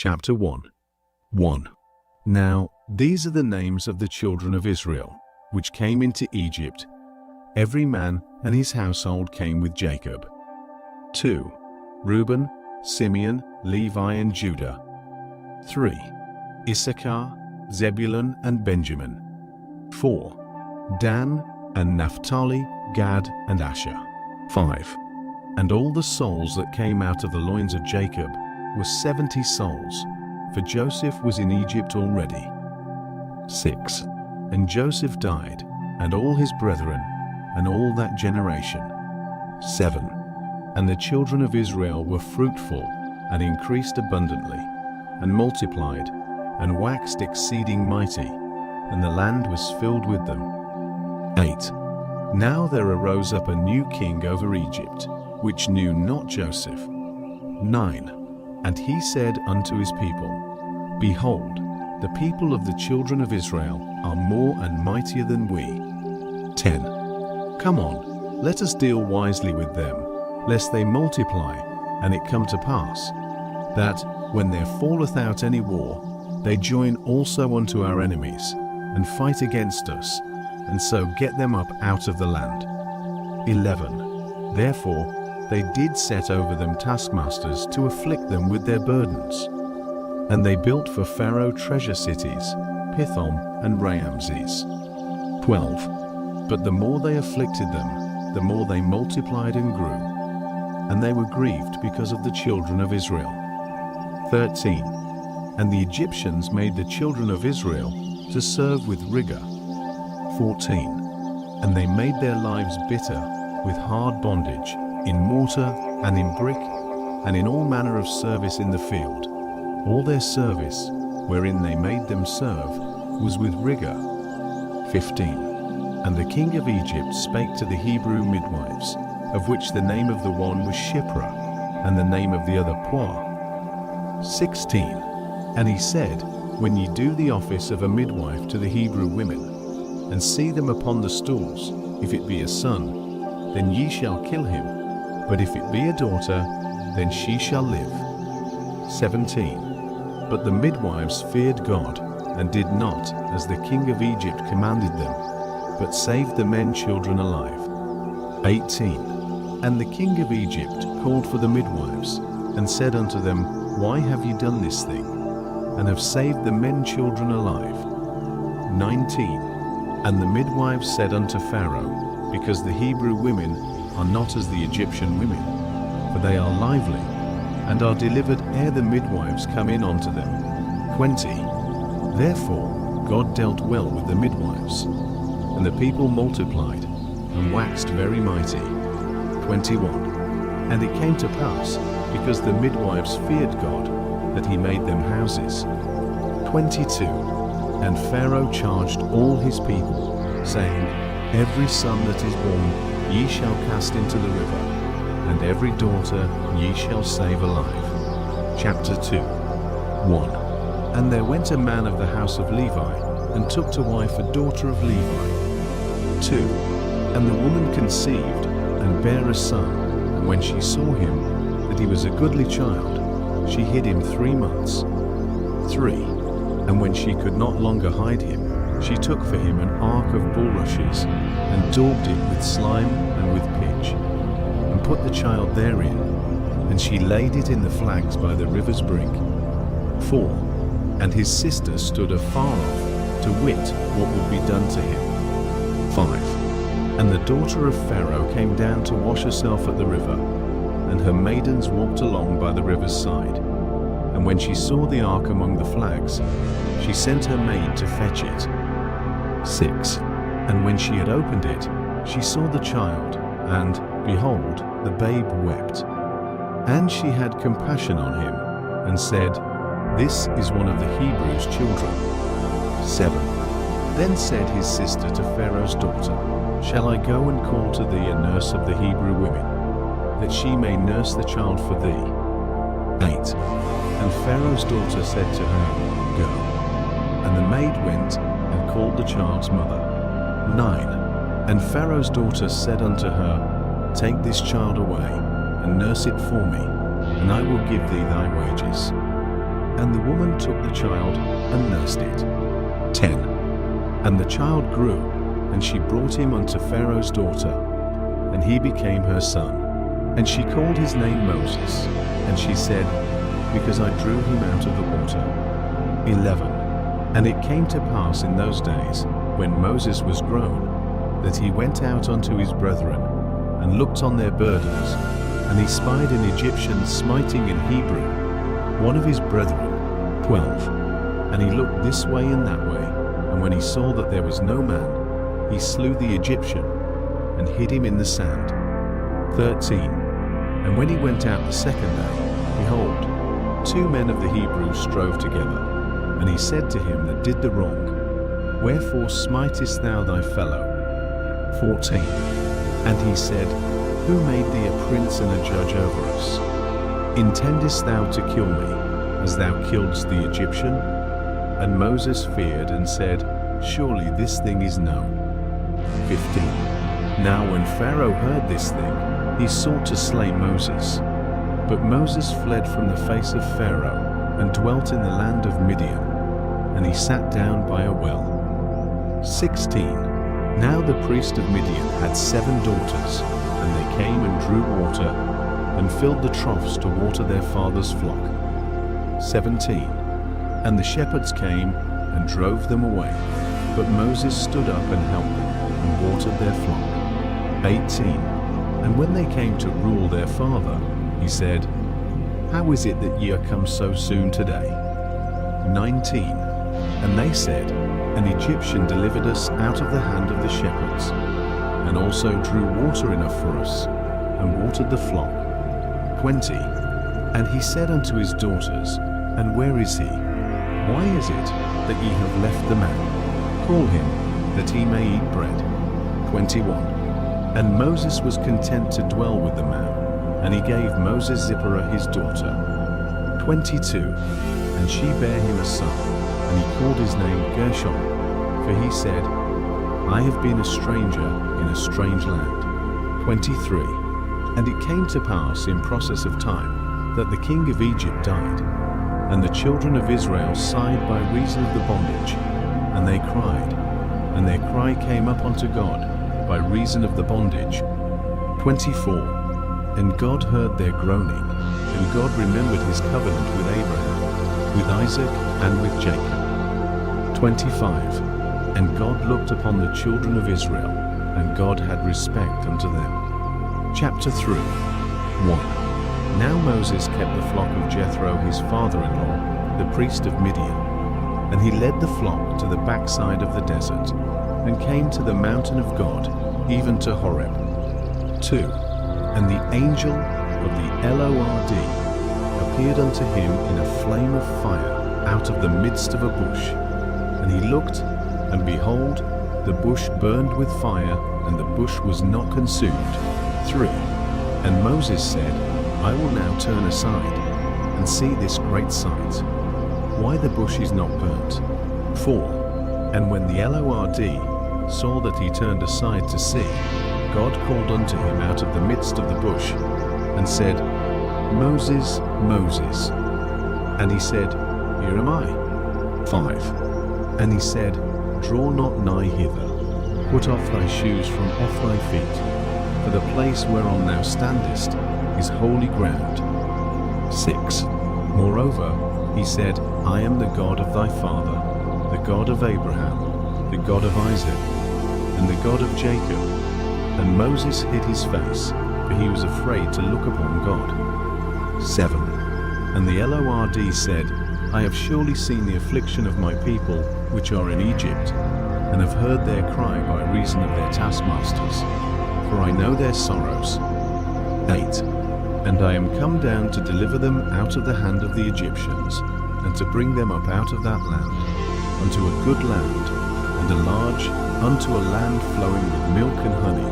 Chapter 1. 1. Now these are the names of the children of Israel, which came into Egypt. Every man and his household came with Jacob. 2. Reuben, Simeon, Levi, and Judah. 3. Issachar, Zebulun, and Benjamin. 4. Dan and Naphtali, Gad, and Asher. 5. And all the souls that came out of the loins of Jacob were 70 souls, for Joseph was in Egypt already. 6. And Joseph died, and all his brethren, and all that generation. 7. And the children of Israel were fruitful, and increased abundantly, and multiplied, and waxed exceeding mighty, and the land was filled with them. 8. Now there arose up a new king over Egypt, which knew not Joseph. 9. And he said unto his people, Behold, the people of the children of Israel are more and mightier than we. 10. Come on, let us deal wisely with them, lest they multiply, and it come to pass, that, when there falleth out any war, they join also unto our enemies, and fight against us, and so get them up out of the land. 11. Therefore they did set over them taskmasters to afflict them with their burdens. And they built for Pharaoh treasure cities, Pithom and Raamses. 12. But the more they afflicted them, the more they multiplied and grew, and they were grieved because of the children of Israel. 13. And the Egyptians made the children of Israel to serve with rigor. 14. And they made their lives bitter with hard bondage, in mortar and in brick, and in all manner of service in the field. All their service, wherein they made them serve, was with rigor. 15. And the king of Egypt spake to the Hebrew midwives, of which the name of the one was Shiphrah, and the name of the other Puah. 16. And he said, When ye do the office of a midwife to the Hebrew women, and see them upon the stools, if it be a son, then ye shall kill him, but if it be a daughter, then she shall live. 17. But the midwives feared God, and did not, as the king of Egypt commanded them, but saved the men children alive. 18. And the king of Egypt called for the midwives, and said unto them, Why have ye done this thing, and have saved the men children alive? 19. And the midwives said unto Pharaoh, Because the Hebrew women are not as the Egyptian women, for they are lively, and are delivered ere the midwives come in unto them. 20. Therefore God dealt well with the midwives, and the people multiplied, and waxed very mighty. 21. And it came to pass, because the midwives feared God, that he made them houses. 22. And Pharaoh charged all his people, saying, Every son that is born ye shall cast into the river, and every daughter ye shall save alive. Chapter 2. 1. And there went a man of the house of Levi, and took to wife a daughter of Levi. 2. And the woman conceived, and bare a son, and when she saw him, that he was a goodly child, she hid him 3 months. 3. And when she could not longer hide him, she took for him an ark of bulrushes, and daubed it with slime and with pitch, and put the child therein, and she laid it in the flags by the river's brink. 4. And his sister stood afar off, to wit what would be done to him. 5. And the daughter of Pharaoh came down to wash herself at the river, and her maidens walked along by the river's side. And when she saw the ark among the flags, she sent her maid to fetch it. 6. And when she had opened it, she saw the child, and, behold, the babe wept. And she had compassion on him, and said, This is one of the Hebrews' children. 7. Then said his sister to Pharaoh's daughter, Shall I go and call to thee a nurse of the Hebrew women, that she may nurse the child for thee? 8. And Pharaoh's daughter said to her, Go. And the maid went, and called the child's mother. 9. And Pharaoh's daughter said unto her, Take this child away, and nurse it for me, and I will give thee thy wages. And the woman took the child and nursed it. 10. And the child grew, and she brought him unto Pharaoh's daughter, and he became her son. And she called his name Moses, and she said, Because I drew him out of the water. 11. And it came to pass in those days, when Moses was grown, that he went out unto his brethren, and looked on their burdens, and he spied an Egyptian smiting an Hebrew, one of his brethren. 12. And he looked this way and that way, and when he saw that there was no man, he slew the Egyptian, and hid him in the sand. 13. And when he went out the second day, behold, 2 men of the Hebrews strove together. And he said to him that did the wrong, Wherefore smitest thou thy fellow? 14. And he said, Who made thee a prince and a judge over us? Intendest thou to kill me, as thou killedst the Egyptian? And Moses feared and said, Surely this thing is known. 15. Now when Pharaoh heard this thing, he sought to slay Moses. But Moses fled from the face of Pharaoh, and dwelt in the land of Midian, and he sat down by a well. 16. Now the priest of Midian had 7 daughters, and they came and drew water, and filled the troughs to water their father's flock. 17. And the shepherds came and drove them away, but Moses stood up and helped them, and watered their flock. 18. And when they came to rule their father, he said, How is it that ye are come so soon today? 19. And they said, An Egyptian delivered us out of the hand of the shepherds, and also drew water enough for us, and watered the flock. 20. And he said unto his daughters, And where is he? Why is it that ye have left the man? Call him, that he may eat bread. 21. And Moses was content to dwell with the man, and he gave Moses Zipporah his daughter. 22. And she bare him a son, and he called his name Gershom, for he said, I have been a stranger in a strange land. 23. And it came to pass in process of time, that the king of Egypt died, and the children of Israel sighed by reason of the bondage, and they cried, and their cry came up unto God by reason of the bondage. 24. And God heard their groaning, and God remembered his covenant with Abraham, with Isaac, and with Jacob. 25. And God looked upon the children of Israel, and God had respect unto them. Chapter 3. 1. Now Moses kept the flock of Jethro his father-in-law, the priest of Midian, and he led the flock to the backside of the desert, and came to the mountain of God, even to Horeb. 2. And the angel of the Lord appeared unto him in a flame of fire out of the midst of a bush. And he looked, and behold, the bush burned with fire, and the bush was not consumed. 3. And Moses said, I will now turn aside, and see this great sight, why the bush is not burnt. 4. And when the Lord saw that he turned aside to see, God called unto him out of the midst of the bush, and said, Moses, Moses. And he said, Here am I. 5. And he said, Draw not nigh hither, put off thy shoes from off thy feet, for the place whereon thou standest is holy ground. 6. Moreover, he said, I am the God of thy father, the God of Abraham, the God of Isaac, and the God of Jacob. And Moses hid his face, for he was afraid to look upon God. 7. And the Lord said, I have surely seen the affliction of my people which are in Egypt, and have heard their cry by reason of their taskmasters, for I know their sorrows. 8. And I am come down to deliver them out of the hand of the Egyptians, and to bring them up out of that land, unto a good land, and a large, unto a land flowing with milk and honey,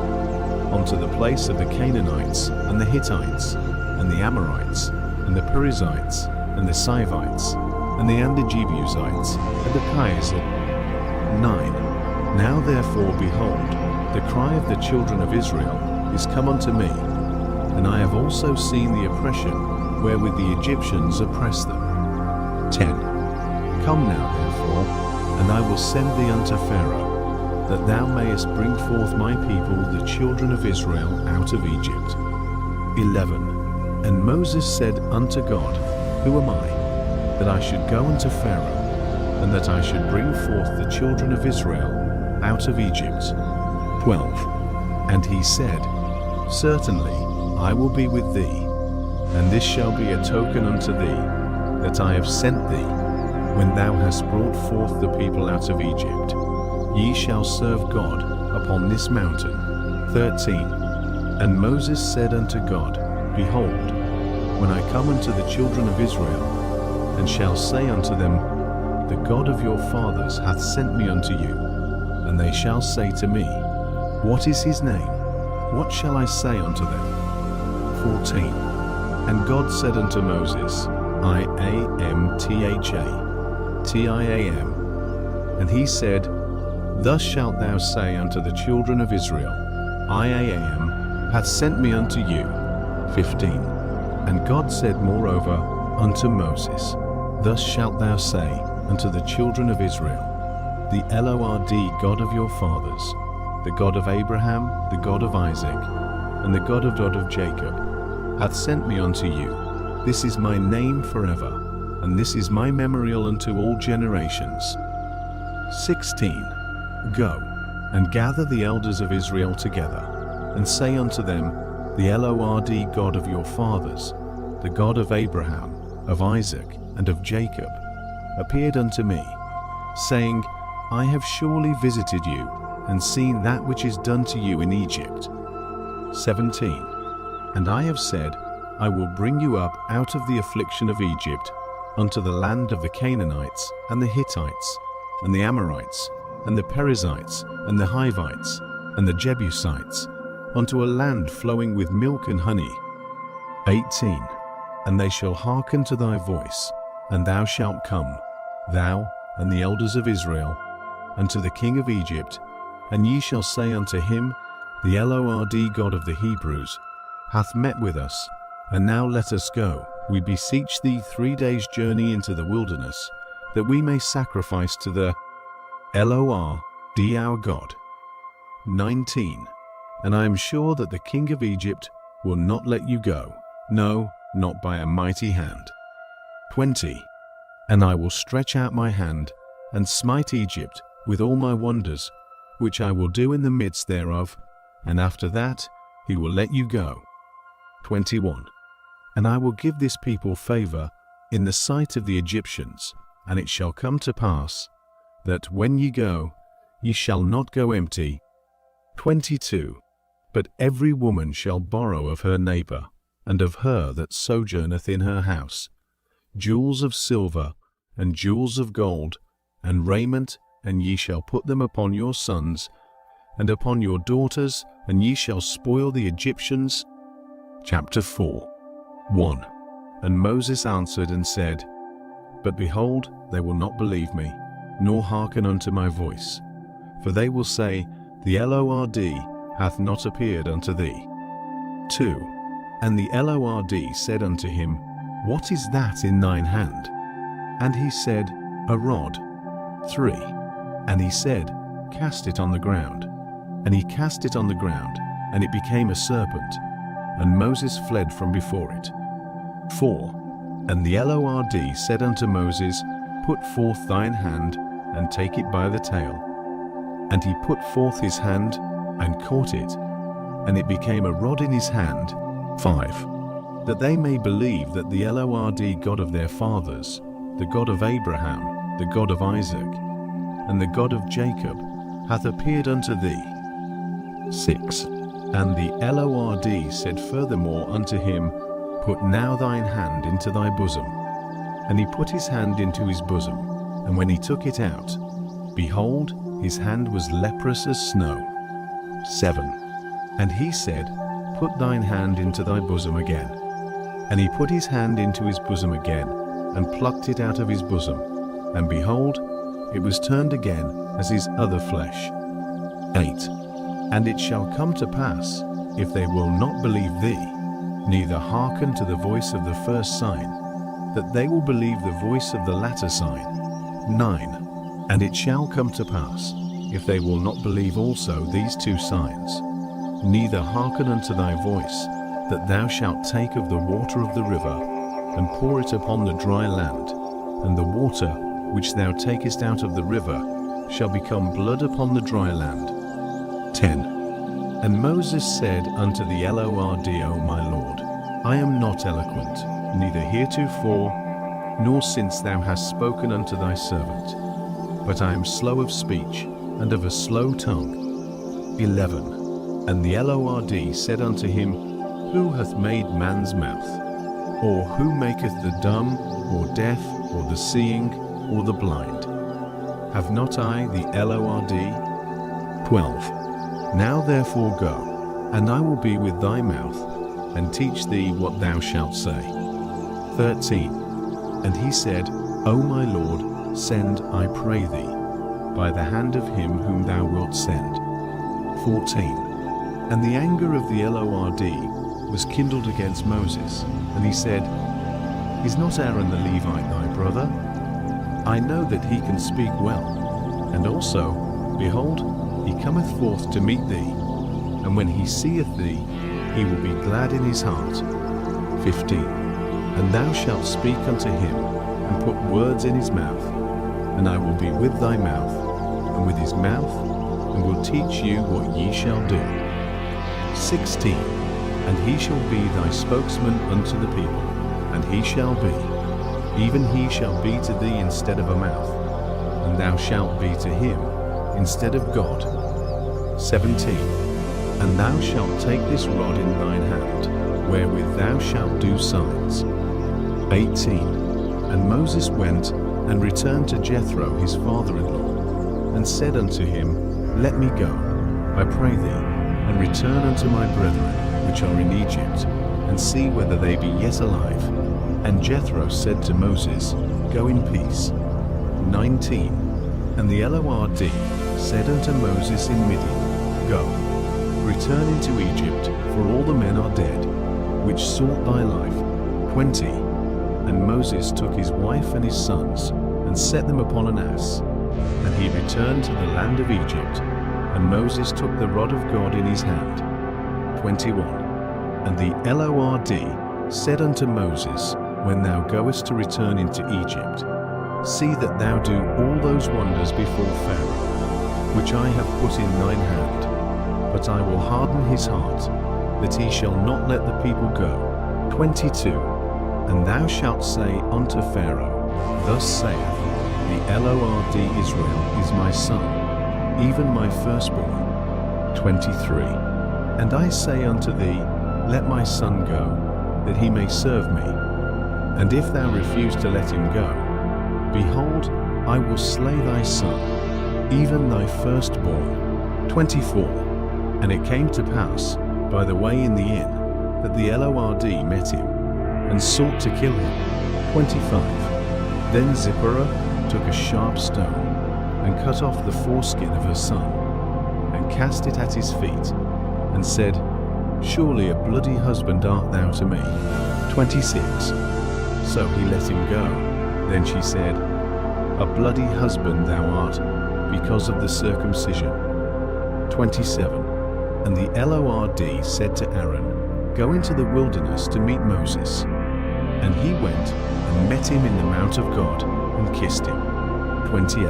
unto the place of the Canaanites, and the Hittites, and the Amorites, and the Perizzites, and the Sivites, and the Jebusites, and the Chiazite. 9. Now therefore, behold, the cry of the children of Israel is come unto me, and I have also seen the oppression wherewith the Egyptians oppress them. 10. Come now therefore, and I will send thee unto Pharaoh, that thou mayest bring forth my people the children of Israel out of Egypt. 11. And Moses said unto God, Who am I, that I should go unto Pharaoh, and that I should bring forth the children of Israel out of Egypt? 12. And he said, Certainly I will be with thee, and this shall be a token unto thee, that I have sent thee, when thou hast brought forth the people out of Egypt. Ye shall serve God upon this mountain. 13. And Moses said unto God, Behold, when I come unto the children of Israel, and shall say unto them, The God of your fathers hath sent me unto you, and they shall say to me, What is his name? What shall I say unto them? 14. And God said unto Moses, I-am T-H-A-T-I-A-M. And he said, Thus shalt thou say unto the children of Israel, I-am hath sent me unto you. 15. And God said moreover unto Moses, Thus shalt thou say unto the children of Israel, The Lord God of your fathers, the God of Abraham, the God of Isaac, and the God of Jacob, hath sent me unto you. This is my name forever, and this is my memorial unto all generations. 16. Go, and gather the elders of Israel together, and say unto them, The Lord God of your fathers, the God of Abraham, of Isaac, and of Jacob, appeared unto me, saying, I have surely visited you, and seen that which is done to you in Egypt. 17. And I have said, I will bring you up out of the affliction of Egypt, unto the land of the Canaanites, and the Hittites, and the Amorites, and the Perizzites, and the Hivites, and the Jebusites, unto a land flowing with milk and honey. 18. And they shall hearken to thy voice, and thou shalt come, thou and the elders of Israel, unto the king of Egypt, and ye shall say unto him, The Lord God of the Hebrews hath met with us, and now let us go, we beseech thee, 3 days' journey into the wilderness, that we may sacrifice to the Lord our God. 19. And I am sure that the king of Egypt will not let you go, no, not by a mighty hand. 20. And I will stretch out my hand, and smite Egypt with all my wonders, which I will do in the midst thereof, and after that he will let you go. 21. And I will give this people favor in the sight of the Egyptians, and it shall come to pass, that when ye go, ye shall not go empty. 22. But every woman shall borrow of her neighbor, and of her that sojourneth in her house, jewels of silver, and jewels of gold, and raiment, and ye shall put them upon your sons, and upon your daughters, and ye shall spoil the Egyptians. Chapter 4. 1. And Moses answered and said, But behold, they will not believe me, nor hearken unto my voice. For they will say, The Lord hath not appeared unto thee. 2. And the Lord said unto him, What is that in thine hand? And he said, A rod. 3. And he said, Cast it on the ground. And he cast it on the ground, and it became a serpent. And Moses fled from before it. 4. And the Lord said unto Moses, Put forth thine hand, and take it by the tail. And he put forth his hand, and caught it, and it became a rod in his hand. 5. That they may believe that the Lord God of their fathers, the God of Abraham, the God of Isaac, and the God of Jacob, hath appeared unto thee. 6. And the Lord said furthermore unto him, Put now thine hand into thy bosom. And he put his hand into his bosom, and when he took it out, behold, his hand was leprous as snow. 7. And he said, Put thine hand into thy bosom again. And he put his hand into his bosom again, and plucked it out of his bosom, and behold, it was turned again as his other flesh. 8. And it shall come to pass, if they will not believe thee, neither hearken to the voice of the first sign, that they will believe the voice of the latter sign. 9. And it shall come to pass, if they will not believe also these 2 signs, neither hearken unto thy voice, that thou shalt take of the water of the river, and pour it upon the dry land, and the water which thou takest out of the river shall become blood upon the dry land. 10. And Moses said unto the Lord, O my Lord, I am not eloquent, neither heretofore, nor since thou hast spoken unto thy servant, but I am slow of speech, and of a slow tongue. 11. And the Lord said unto him, Who hath made man's mouth? Or who maketh the dumb, or deaf, or the seeing, or the blind? Have not I the Lord? 12. Now therefore go, and I will be with thy mouth, and teach thee what thou shalt say. 13. And he said, O my Lord, send, I pray thee, by the hand of him whom thou wilt send. 14. And the anger of the Lord was kindled against Moses, and he said, Is not Aaron the Levite thy brother? I know that he can speak well, and also, behold, he cometh forth to meet thee, and when he seeth thee, he will be glad in his heart. 15. And thou shalt speak unto him, and put words in his mouth, and I will be with thy mouth, and with his mouth, and will teach you what ye shall do. 16. And he shall be thy spokesman unto the people, and he shall be, even he shall be to thee instead of a mouth, and thou shalt be to him instead of God. 17. And thou shalt take this rod in thine hand, wherewith thou shalt do signs. 18. And Moses went and returned to Jethro his father-in-law, and said unto him, Let me go, I pray thee, and return unto my brethren which are in Egypt, and see whether they be yet alive. And Jethro said to Moses, Go in peace. 19. And the Lord said unto Moses in Midian, Go, return into Egypt, for all the men are dead, which sought thy life. 20. And Moses took his wife and his sons, and set them upon an ass, and he returned to the land of Egypt, and Moses took the rod of God in his hand. 21. And the Lord said unto Moses, When thou goest to return into Egypt, see that thou do all those wonders before Pharaoh, which I have put in thine hand, but I will harden his heart, that he shall not let the people go. 22. And thou shalt say unto Pharaoh, Thus saith the Lord Israel is my son, even my firstborn. 23. And I say unto thee, Let my son go, that he may serve me. And if thou refuse to let him go, behold, I will slay thy son, even thy firstborn. 24. And it came to pass, by the way in the inn, that the Lord met him, and sought to kill him. 25. Then Zipporah took a sharp stone, and cut off the foreskin of her son, and cast it at his feet, and said, Surely a bloody husband art thou to me. 26. So he let him go. Then she said, A bloody husband thou art, because of the circumcision. 27. And the Lord said to Aaron, Go into the wilderness to meet Moses. And he went and met him in the mount of God, and kissed him. 28.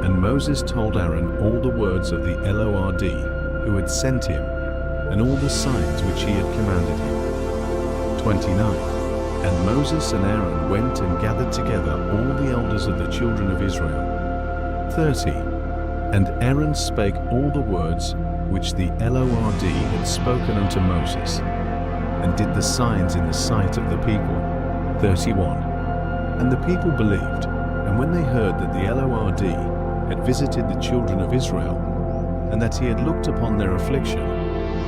And Moses told Aaron all the words of the Lord who had sent him, and all the signs which he had commanded him. 29. And Moses and Aaron went and gathered together all the elders of the children of Israel. 30. And Aaron spake all the words which the Lord had spoken unto Moses, and did the signs in the sight of the people. 31. And the people believed, and when they heard that the Lord had visited the children of Israel, and that he had looked upon their affliction,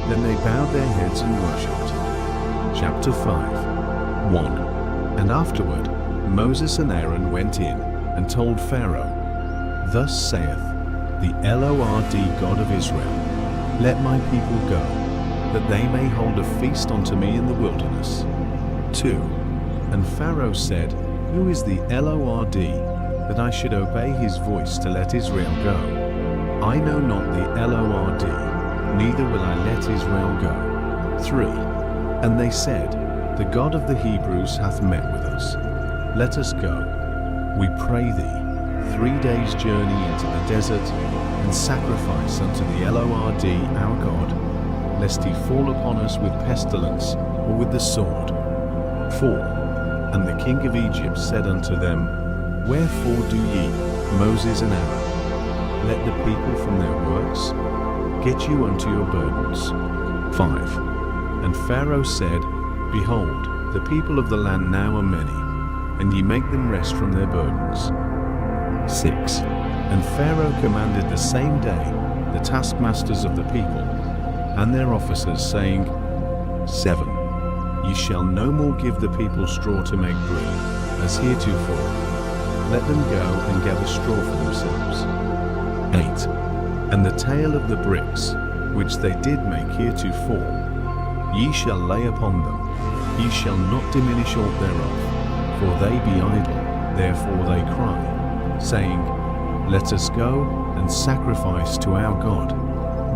then they bowed their heads and worshipped. Chapter 5. 1. And afterward Moses and Aaron went in, and told Pharaoh, Thus saith the Lord God of Israel, Let my people go, that they may hold a feast unto me in the wilderness. 2. And Pharaoh said, Who is the Lord, that I should obey his voice to let Israel go? I know not the Lord, neither will I let Israel go. 3. And they said, The God of the Hebrews hath met with us. Let us go, we pray thee, 3 days' journey into the desert, and sacrifice unto the Lord our God, lest he fall upon us with pestilence or with the sword. 4. And the king of Egypt said unto them, Wherefore do ye, Moses and Aaron, let the people from their works? Get you unto your burdens. 5. And Pharaoh said, Behold, the people of the land now are many, and ye make them rest from their burdens. 6. And Pharaoh commanded the same day the taskmasters of the people and their officers, saying, 7. Ye shall no more give the people straw to make brick, as heretofore. Let them go and gather straw for themselves. 8. And the tale of the bricks, which they did make heretofore, ye shall lay upon them. Ye shall not diminish aught thereof, for they be idle, therefore they cry, saying, Let us go and sacrifice to our God.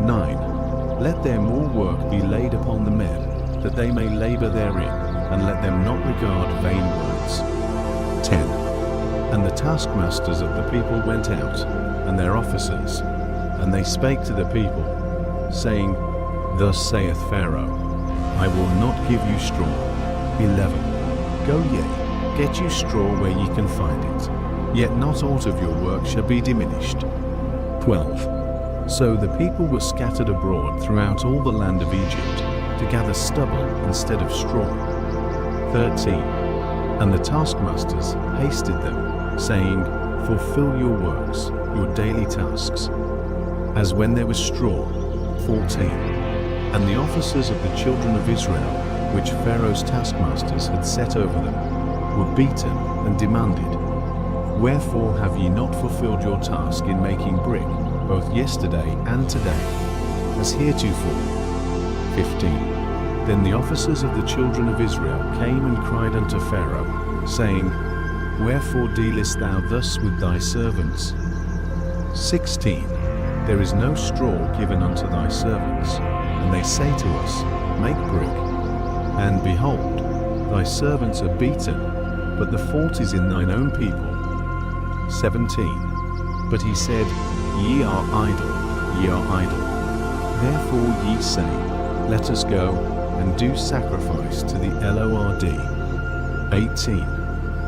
9. Let their more work be laid upon the men, that they may labor therein, and let them not regard vain words. 10. And the taskmasters of the people went out, and their officers, and they spake to the people, saying, Thus saith Pharaoh, I will not give you straw. 11. Go ye, get you straw where ye can find it, yet not aught of your work shall be diminished. 12. So the people were scattered abroad throughout all the land of Egypt, to gather stubble instead of straw. 13. And the taskmasters hasted them, saying, Fulfill your works, your daily tasks, as when there was straw. 14. And the officers of the children of Israel, which Pharaoh's taskmasters had set over them, were beaten and demanded, Wherefore have ye not fulfilled your task in making brick, both yesterday and today, as heretofore? 15. Then the officers of the children of Israel came and cried unto Pharaoh, saying, Wherefore dealest thou thus with thy servants? 16. There is no straw given unto thy servants, and they say to us, Make brick. And behold, thy servants are beaten, but the fault is in thine own people. 17. But he said, Ye are idle, ye are idle. Therefore ye say, Let us go and do sacrifice to the Lord. 18.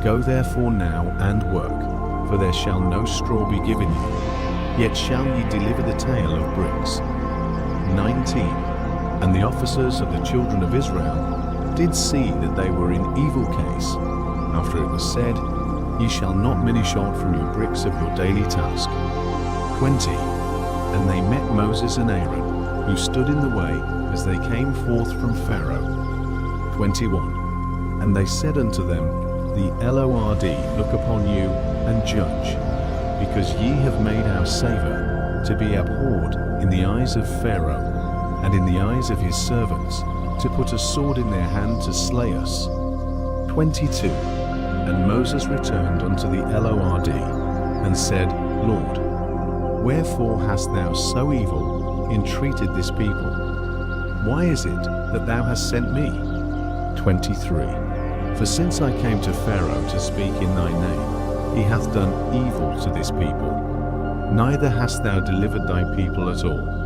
Go therefore now and work, for there shall no straw be given you, yet shall ye deliver the tale of bricks. 19. And the officers of the children of Israel did see that they were in evil case, after it was said, Ye shall not minish aught from your bricks of your daily task. 20. And they met Moses and Aaron, who stood in the way as they came forth from Pharaoh. 21. And they said unto them, The Lord look upon you and judge, because ye have made our savour to be abhorred in the eyes of Pharaoh, and in the eyes of his servants, to put a sword in their hand to slay us. 22. And Moses returned unto the Lord, and said, Lord, wherefore hast thou so evil entreated this people? Why is it that thou hast sent me? 23. For since I came to Pharaoh to speak in thy name, he hath done evil to this people, neither hast thou delivered thy people at all.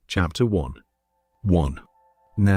Chapter 1. 1.